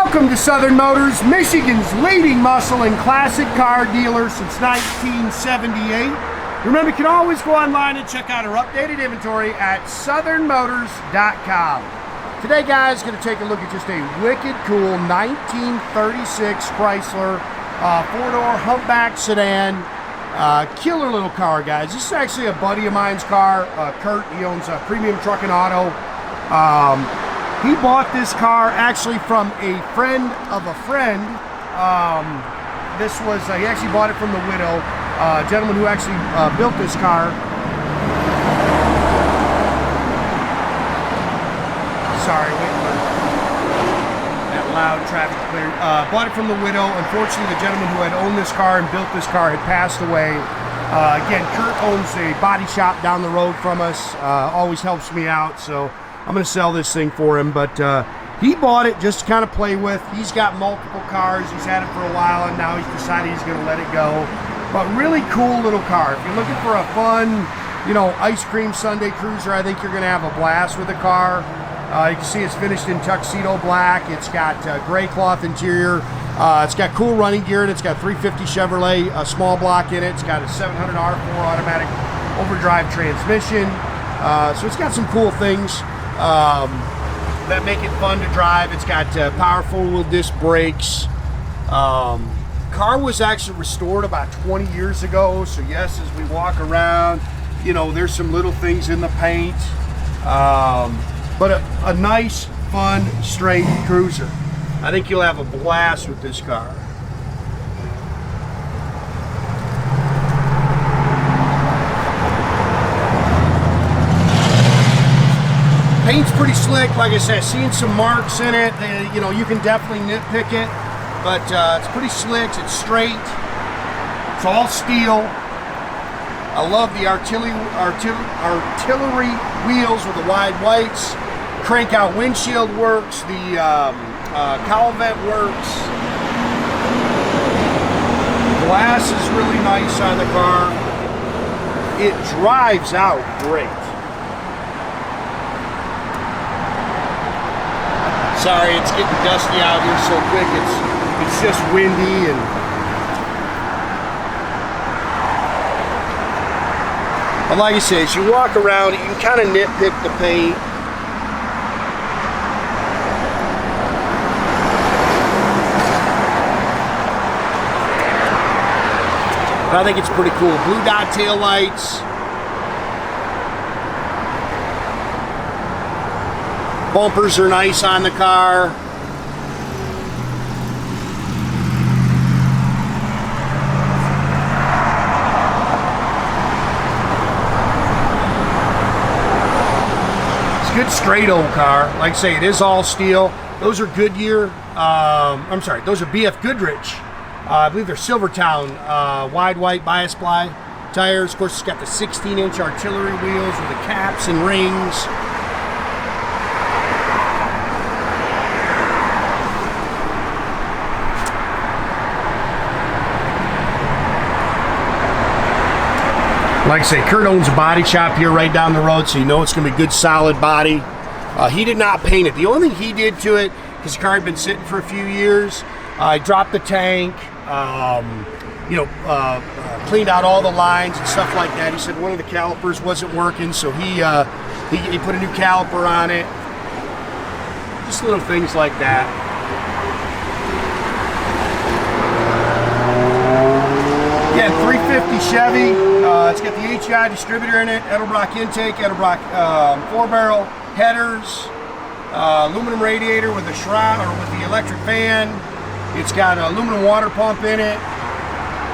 Welcome to Southern Motors, Michigan's leading muscle and classic car dealer since 1978. Remember, you can always go online and check out our updated inventory at southernmotors.com. Today, guys, going to take a look at just a wicked cool 1936 Chrysler four-door humpback sedan. Killer little car, guys. This is actually a buddy of mine's car, Kurt. He owns a Premium Truck and Auto. He bought this car actually from a friend of a friend. He actually bought it from the widow, a gentleman who actually built this car. Sorry, waiting for that loud traffic clear. Bought it from the widow. Unfortunately, the gentleman who had owned this car and built this car had passed away. Again, Kurt owns a body shop down the road from us. Always helps me out, so I'm going to sell this thing for him. But he bought it just to kind of play with. He's got multiple cars. He's had it for a while, and now he's decided he's going to let it go. But really cool little car. If you're looking for a fun, ice cream Sunday cruiser, I think you're going to have a blast with the car. You can see it's finished in Tuxedo black. It's got gray cloth interior. It's got cool running gear, and it's got 350 Chevrolet small block in it. It's got a 700 R4 automatic overdrive transmission. So it's got some cool things that make it fun to drive. It's got power four-wheel disc brakes. Car was actually restored about 20 years ago, so yes, as we walk around, there's some little things in the paint. But a nice, fun, straight cruiser. I think you'll have a blast with this car. Paint's pretty slick. Like I said, seeing some marks in it. You can definitely nitpick it, but it's pretty slick. It's straight. It's all steel. I love the artillery wheels with the wide whites. Crank out windshield works. The cowl vent works. Glass is really nice on the car. It drives out great. Sorry, it's getting dusty out here so quick. It's just windy But like I said, as you walk around, you can kind of nitpick the paint. But I think it's pretty cool. Blue dot tail lights. Bumpers are nice on the car. It's a good straight old car. Like I say, it is all steel. Those are Goodyear. Those are BF Goodrich. I believe they're Silvertown wide white bias ply tires. Of course, it's got the 16-inch artillery wheels with the caps and rings. Like I say, Kurt owns a body shop here right down the road, so it's going to be good, solid body. He did not paint it. The only thing he did to it, because the car had been sitting for a few years, I dropped the tank, cleaned out all the lines and stuff like that. He said one of the calipers wasn't working, so he put a new caliper on it. Just little things like that. Again, 350 Chevy. It's got the HEI distributor in it, Edelbrock intake, Edelbrock 4-barrel headers, aluminum radiator with a shroud or with the electric fan. It's got an aluminum water pump in it.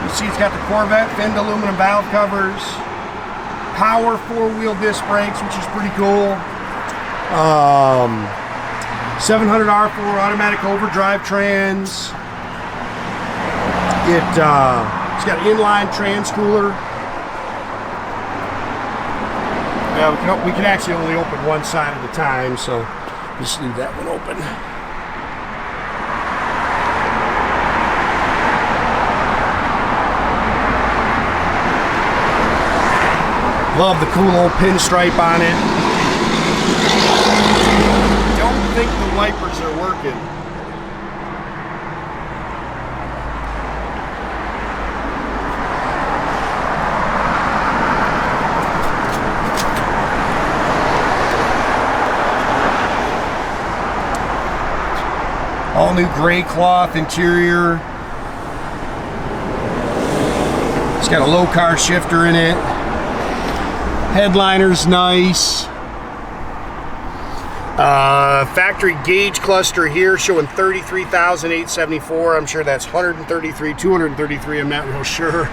You see it's got the Corvette finned aluminum valve covers, power four-wheel disc brakes, which is pretty cool. 700 R4 automatic overdrive trans. It's got an inline trans cooler. We can actually only open one side at a time, so just leave that one open. Love the cool old pinstripe on it. Don't think the wipers are working. All new gray cloth interior. It's got a Lokar shifter in it. Headliner's nice. Factory gauge cluster here showing 33,874. I'm sure that's 133, 233. I'm not real sure.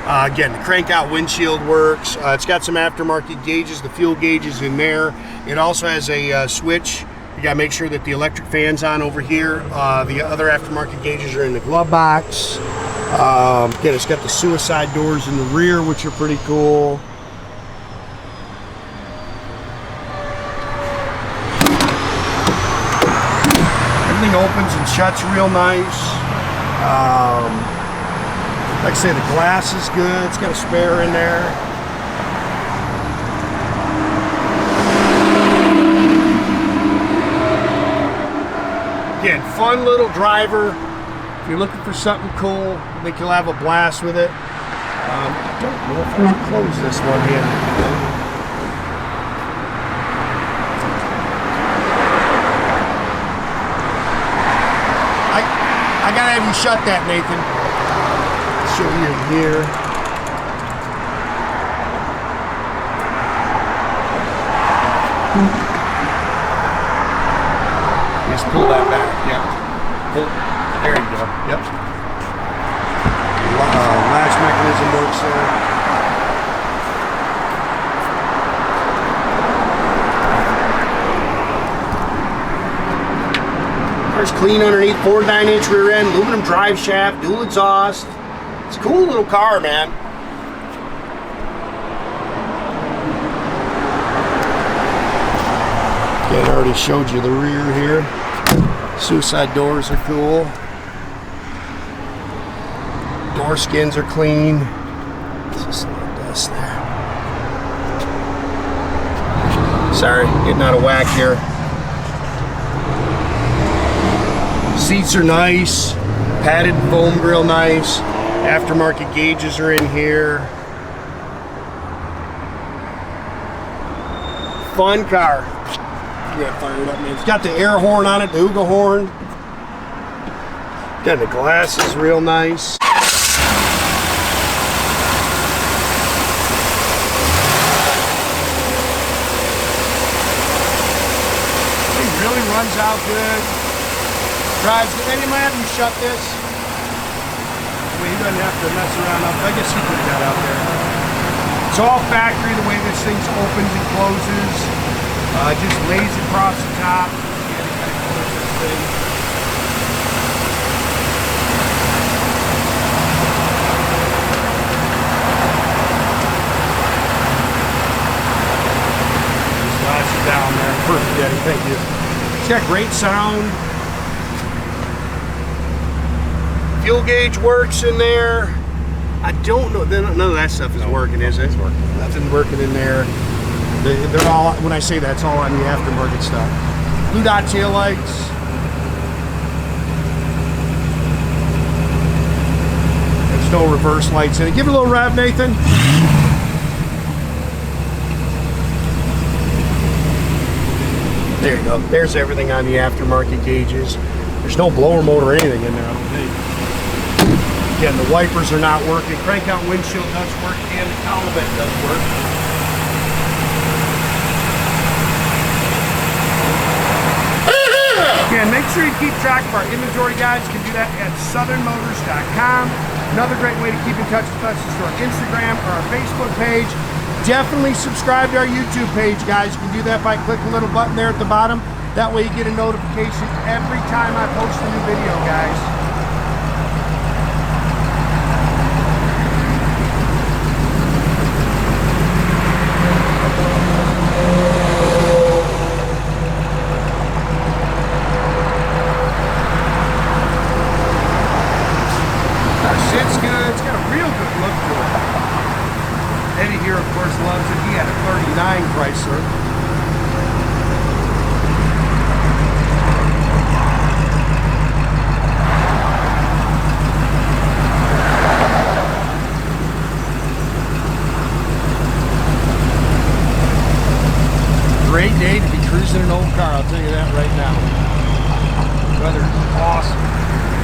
Again, the crank out windshield works. It's got some aftermarket gauges. The fuel gauge is in there. It also has a switch. You gotta make sure that the electric fan's on over here. The other aftermarket gauges are in the glove box. Again, it's got the suicide doors in the rear, which are pretty cool. Everything opens and shuts real nice. Like I say, the glass is good. It's got a spare in there. Again, fun little driver. If you're looking for something cool, I think you'll have a blast with it. I don't know if I can close this one here. I gotta have you shut that, Nathan. Show you here. Just pull that back. Yeah. There you go. Yep. Latch mechanism works there. Car's clean underneath. 4 9-inch rear end, aluminum drive shaft, dual exhaust. It's a cool little car, man. Okay, I already showed you the rear here. Suicide doors are cool. Door skins are clean. It's just a little dust there. Sorry, getting out of whack here. Seats are nice. Padded foam grill nice. Aftermarket gauges are in here. Fun car. Yeah, fire it up, man. It's got the air horn on it, the Ahooga horn. Got the glasses real nice. It really runs out good. Drives good. And you might have to shut this. Well, he doesn't have to mess around up. I guess he put that out there. It's all factory the way this thing opens and closes. Just lays across the top. Yeah, they kind of close this thing. Just slides it down there. Perfect, Daddy. Thank you. It's got great sound. Fuel gauge works in there. I don't know. None of that stuff is working, is it? It's working. Nothing's working in there. They're all, when I say that, it's all on the aftermarket stuff. Blue dot tail lights. There's no reverse lights in it. Give it a little rev, Nathan. There you go. There's everything on the aftermarket gauges. There's no blower motor or anything in there, I don't think. Again, the wipers are not working. Crank out windshield does work, and the cowl vent does work. Again, make sure you keep track of our inventory, guys. You can do that at southernmotors.com. Another great way to keep in touch with us is through our Instagram or our Facebook page. Definitely subscribe to our YouTube page, guys. You can do that by clicking the little button there at the bottom. That way you get a notification every time I post a new video, guys. Sits good. It's got a real good look to it. Eddie here, of course, loves it. He had a 39 Chrysler. Great day to be cruising an old car, I'll tell you that right now. Weather is awesome.